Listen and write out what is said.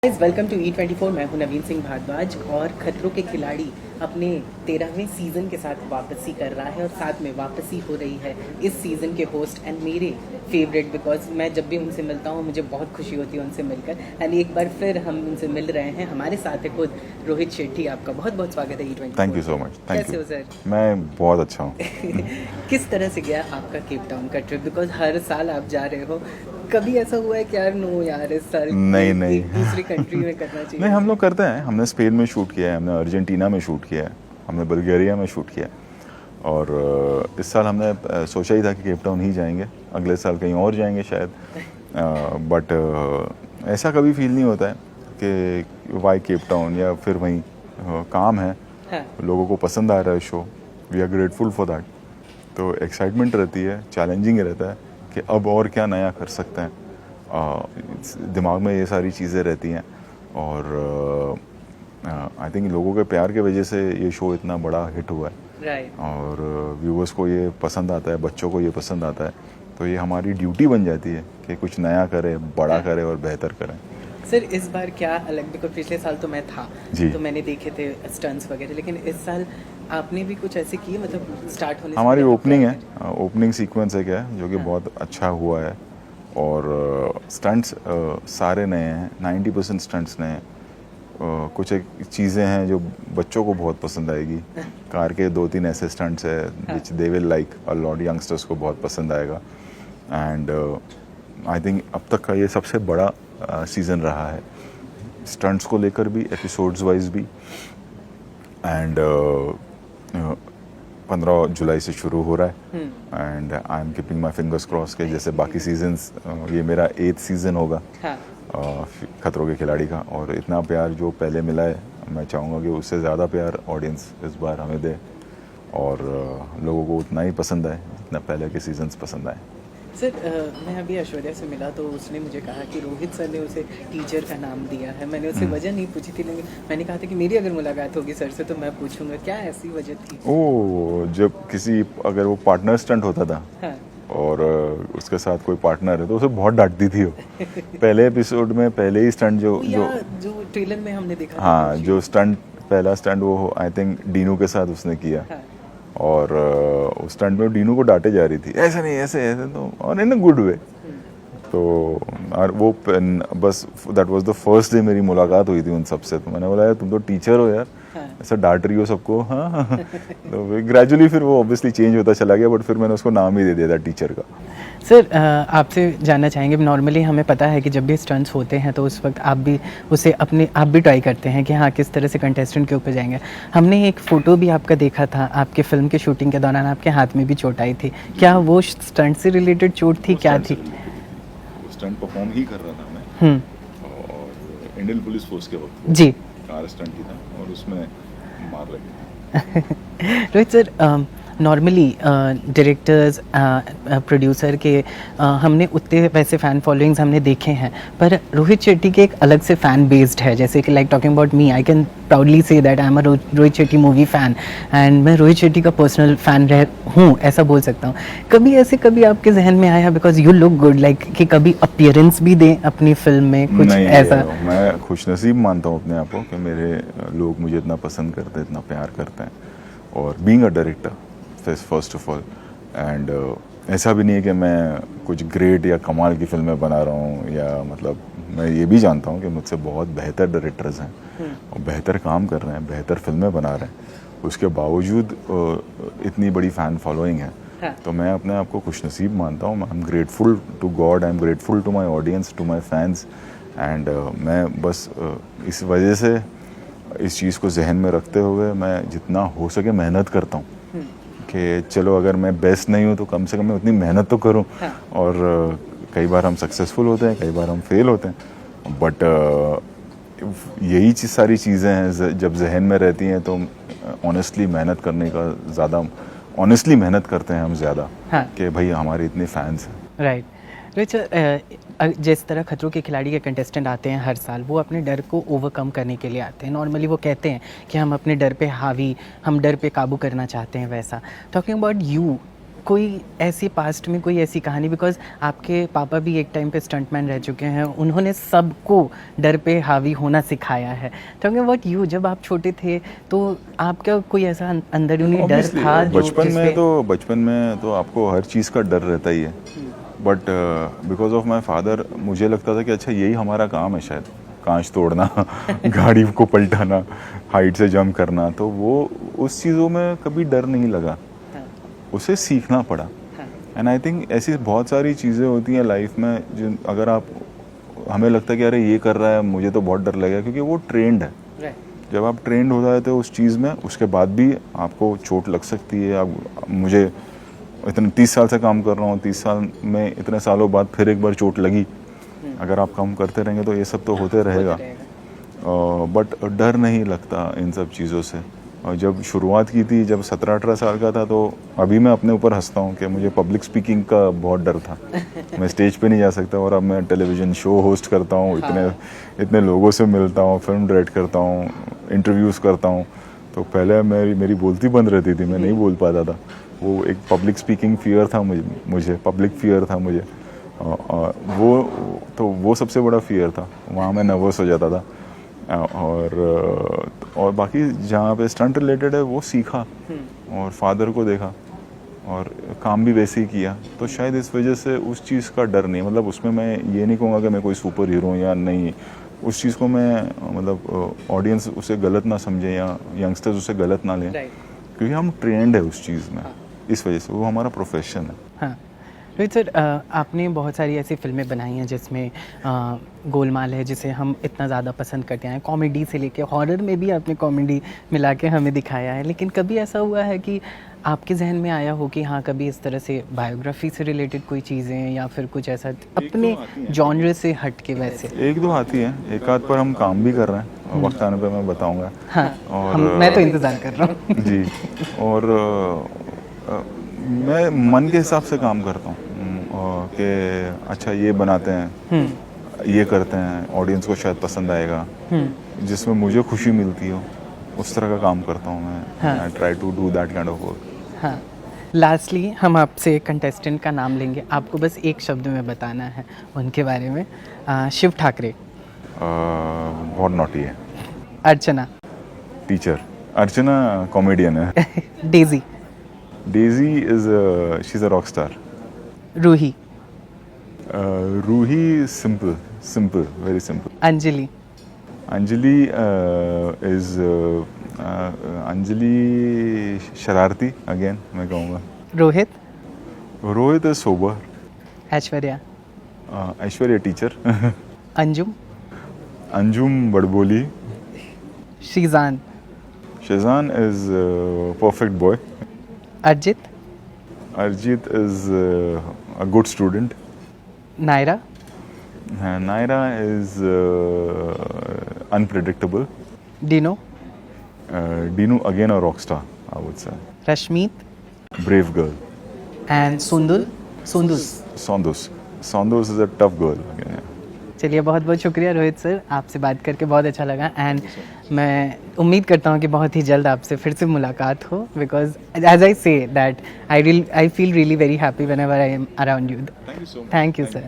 Welcome to E24। मैं हूं नवीन सिंह भारद्वाज और खतरों के खिलाड़ी अपने 13वें सीज़न के साथ वापसी कर रहा है और साथ में वापसी हो रही है इस सीज़न के होस्ट एंड मेरे फेवरेट, बिकॉज मैं जब भी उनसे मिलता हूं मुझे बहुत खुशी होती है उनसे मिलकर। एंड एक बार फिर हम उनसे मिल रहे हैं। हमारे साथ है खुद रोहित शेट्टी। आपका बहुत बहुत स्वागत है E24। Thank you so much. कैसे हो सर? मैं बहुत अच्छा हूँ। किस तरह से गया आपका केप टाउन का ट्रिप? बिकॉज हर साल आप जा रहे हो, कभी ऐसा हुआ है कि यार नो यार इस साल नहीं एक दूसरी कंट्री में करना चाहिए? नहीं, हम लोग करते हैं। हमने स्पेन में शूट किया है, हमने अर्जेंटीना में शूट किया है, हमने बल्गेरिया में शूट किया है। और इस साल हमने सोचा ही था कि केप टाउन ही जाएंगे, अगले साल कहीं और जाएंगे शायद। बट ऐसा कभी फील नहीं होता है कि वाई केप टाउन, या फिर वहीं काम है। हाँ। लोगों को पसंद आ रहा है show, we are grateful for that. तो एक्साइटमेंट रहती है, चैलेंजिंग रहता है कि अब और क्या नया कर सकते हैं। दिमाग में ये सारी चीज़ें रहती हैं। और आई थिंक लोगों के प्यार की वजह से ये शो इतना बड़ा हिट हुआ है। राइट। और व्यूवर्स को ये पसंद आता है, बच्चों को ये पसंद आता है। तो ये हमारी ड्यूटी बन जाती है कि कुछ नया करें, बड़ा करें और बेहतर करें। सर इस बार क्या अलग? बिकॉज पिछले साल तो मैं था जी। तो मैंने देखे थे स्टंट्स वगैरह, लेकिन इस साल आपने भी कुछ ऐसे किए, मतलब स्टार्ट होने से हमारी पहले ओपनिंग क्या है, ओपनिंग सीक्वेंस है क्या, जो कि बहुत अच्छा हुआ है। और स्टंट्स सारे नए हैं, 90% स्टंट्स नए हैं। कुछ एक चीज़ें हैं जो बच्चों को बहुत पसंद आएगी। कार के 2-3 ऐसे स्टंट्स है which they will like a lot, youngsters को बहुत पसंद आएगा। एंड आई थिंक अब तक का ये सबसे बड़ा सीज़न रहा है, स्टंट्स को लेकर भी, एपिसोड्स वाइज भी। एंड 15 जुलाई से शुरू हो रहा है। And I am keeping my fingers cross के जैसे बाकी सीजन्स, ये मेरा 8th सीज़न होगा। हाँ। खतरों के खिलाड़ी का। और इतना प्यार जो पहले मिला है, मैं चाहूँगा कि उससे ज़्यादा प्यार ऑडियंस इस बार हमें दे, और लोगों को उतना ही पसंद आए जितना पहले के सीजन्स पसंद आए। सर मैं अभी ऐश्वर्या से मिला तो उसने मुझे कहा कि रोहित सर ने उसे टीचर का नाम दिया है। मैंने उससे वजह नहीं पूछी थी, लेकिन मैंने कहा था कि मेरी अगर मुलाकात होगी सर से तो मैं पूछूंगा क्या ऐसी वजह थी। जब किसी, अगर वो पार्टनर स्टंट होता था, हाँ, और उसके साथ कोई पार्टनर है तो उसे बहुत डांटती थी वो। पहले एपिसोड में पहले ही स्टंट जो ट्रेलर में हमने देखा, हाँ, जो स्टंट पहला स्टंट वो आई थिंक डीनू के साथ उसने किया। हाँ। और उस स्टंट में डीनू को डांटे जा रही थी, ऐसे नहीं ऐसे ऐसे, तो और इन अ गुड वे। तो और वो बस that was the first day मेरी मुलाकात हुई थी उन सबसे। तो मैंने बोला यार तुम तो टीचर हो यार, ऐसा डांट रही हो सबको। हाँ। तो ग्रेजुअली फिर वो ऑब्वियसली चेंज होता चला गया, बट फिर मैंने उसको नाम ही दे दिया था टीचर का। सर आपसे जानना चाहेंगे, नॉर्मली हमें पता है कि जब भी स्टंट्स होते हैं तो उस वक्त आप भी उसे आप भी ट्राई करते हैं कि हाँ किस तरह से कंटेस्टेंट के ऊपर जाएंगे। हमने एक फ़ोटो भी आपका देखा था, आपके फिल्म के शूटिंग के दौरान आपके हाथ में भी चोट आई थी। क्या वो स्टंट से रिलेटेड चोट थी, क्या थी? स्टंट परफॉर्म ही कर रहा था मैं, और इंडियन पुलिस फोर्स के वक्त जी कार स्टंट ही था, और उसमें मार लगी। Rohit sir, normally directors producer के हमने उतने वैसे फ़ैन फॉलोइंग्स हमने देखे हैं, पर रोहित शेट्टी के एक अलग से फ़ैन बेस्ड है। जैसे कि like talking about me, I can proudly से that I am a Rohit Shetty movie fan, and मैं रोहित शेट्टी का पर्सनल फ़ैन हूँ, ऐसा बोल सकता हूँ। कभी आपके जहन में आया, because you look good, like कि कभी अपीयरेंस भी दें अपनी फिल्म में, कुछ नहीं, ऐसा? मैं खुशनसीब मानता हूँ अपने आप को कि मेरे लोग मुझे इतना पसंद करते हैं, इतना प्यार करते हैं। और being a director first of all, and ऐसा भी नहीं है कि मैं कुछ ग्रेट या कमाल की फिल्में बना रहा हूँ, या मतलब मैं ये भी जानता हूँ कि मुझसे बहुत बेहतर डायरेक्टर्स हैं और बेहतर काम कर रहे हैं, बेहतर फिल्में बना रहे हैं। उसके बावजूद इतनी बड़ी फ़ैन फॉलोइंग है। हाँ। तो मैं अपने आप को खुशनसीब मानता हूँ। I am grateful to God, I am grateful to my audience, to my fans. And मैं बस इस वजह से इस चीज़ को जहन में रखते हुए मैं जितना हो सके मेहनत करता हूँ कि चलो अगर मैं बेस्ट नहीं हूँ तो कम से कम मैं उतनी मेहनत तो करूँ। हाँ। और कई बार हम सक्सेसफुल होते हैं, कई बार हम फेल होते हैं, बट यही सारी चीज़ें हैं जब जहन में रहती हैं तो ऑनेस्टली मेहनत करने का ज़्यादा, ऑनेस्टली मेहनत करते हैं हम ज़्यादा। हाँ। कि भाई हमारे इतने फैंस हैं। राइट। जिस तरह खतरों के खिलाड़ी के कंटेस्टेंट आते हैं हर साल, वो अपने डर को ओवरकम करने के लिए आते हैं। नॉर्मली वो कहते हैं कि हम अपने डर पे हावी, हम डर पे काबू करना चाहते हैं। वैसा टॉकिंग अबाउट यू, कोई ऐसी पास्ट में कोई ऐसी कहानी, बिकॉज आपके पापा भी एक टाइम पे स्टंटमैन रह चुके हैं, उन्होंने सबको डर पे हावी होना सिखाया है। टॉकिंग अबाउट यू, जब आप छोटे थे तो आपका कोई ऐसा अंदरूनी डर Obviously, था जो बचपन में तो आपको हर चीज़ का डर रहता ही है, but because of my father मुझे लगता था कि अच्छा यही हमारा काम है शायद, कांच तोड़ना गाड़ी को पलटाना, हाइट से जंप करना, तो वो उस चीज़ों में कभी डर नहीं लगा, उसे सीखना पड़ा। एंड आई थिंक ऐसी बहुत सारी चीज़ें होती हैं लाइफ में जिन अगर आप हमें लगता है कि अरे ये कर रहा है मुझे तो बहुत डर लगेगा, क्योंकि वो ट्रेंड है। जब आप ट्रेंड हो जाते हो उस चीज़ में, उसके बाद भी आपको चोट लग सकती है। आप मुझे इतने 30 साल से काम कर रहा हूँ, 30 साल में इतने सालों बाद फिर एक बार चोट लगी। अगर आप काम करते रहेंगे तो ये सब तो होते रहेगा, बट डर नहीं लगता इन सब चीज़ों से। और जब शुरुआत की थी, जब 17-18 साल का था, तो अभी मैं अपने ऊपर हंसता हूँ कि मुझे पब्लिक स्पीकिंग का बहुत डर था। मैं स्टेज पे नहीं जा सकता, और अब मैं टेलीविज़न शो होस्ट करता हूँ, इतने लोगों से मिलता हूँ, फिल्म डायरेक्ट करता हूँ, इंटरव्यूज़ करता हूँ। तो पहले मेरी बोलती बंद रहती थी, मैं नहीं बोल पाता था। वो एक पब्लिक स्पीकिंग फियर था मुझे पब्लिक फियर था मुझे, वो सबसे बड़ा फियर था। वहाँ मैं नर्वस हो जाता था। और बाकी जहाँ पे स्टंट रिलेटेड है वो सीखा, और फादर को देखा और काम भी वैसे ही किया, तो शायद इस वजह से उस चीज़ का डर नहीं। मतलब उसमें मैं ये नहीं कहूँगा कि मैं कोई सुपर हीरो या नहीं, उस चीज़ को मैं मतलब ऑडियंस उसे गलत ना समझे या यंगस्टर्स उसे गलत ना लें, क्योंकि हम ट्रेंड है उस चीज़ में, इस वजह से वो हमारा प्रोफेशन है। हाँ रोहित सर, आपने बहुत सारी ऐसी फिल्में बनाई हैं जिसमें गोलमाल है, जिसे हम इतना ज़्यादा पसंद करते हैं, कॉमेडी से लेके हॉरर में भी आपने कॉमेडी मिला के हमें दिखाया है। लेकिन कभी ऐसा हुआ है कि आपके जहन में आया हो कि हाँ कभी इस तरह से बायोग्राफी से रिलेटेड कोई चीज़ें या फिर कुछ ऐसा अपने जॉनर से हट के? वैसे एक दो आती हैं, एक आध पर हम काम भी कर रहे हैं, वक्त आने पर मैं बताऊँगा। हाँ, और मैं तो इंतज़ार कर रहा हूँ जी। और मैं मन के हिसाब से काम करता हूँ कि अच्छा ये बनाते हैं, ये करते हैं, ऑडियंस को शायद पसंद आएगा, जिसमें मुझे खुशी मिलती हो उस तरह का काम करता हूँ मैं। I try to do that kind of work. हाँ, लास्टली हम आपसे कंटेस्टेंट का नाम लेंगे, आपको बस एक शब्द में बताना है उनके बारे में। शिव ठाकरे। बहुत नॉटी है। अर्चना। टीचर। अर्चना कॉमेडियन है। Daisy. Daisy is she is a rock star. Roohi. Roohi simple, very simple. Anjali. Anjali is Anjali शरारती अगेन मैं कहूँगा। Rohit. Rohit is sober. Aishwarya. Aishwarya teacher. Anjum. Anjum बड़बोली। Sheezan. Sheezan is perfect boy. Arjit. Arjit is a good student. Naira. Naira is unpredictable. Dino. Dino again a rock star, I would say. Rashmeet. Brave girl. And Sundus. Sondus is a tough girl. Again, yeah. चलिए, बहुत बहुत शुक्रिया Rohit sir, आपसे बात करके बहुत अच्छा लगा। एंड मैं उम्मीद करता हूँ कि बहुत ही जल्द आपसे फिर से मुलाकात हो, because as I say that I feel really very happy whenever I am around you. Thank you sir.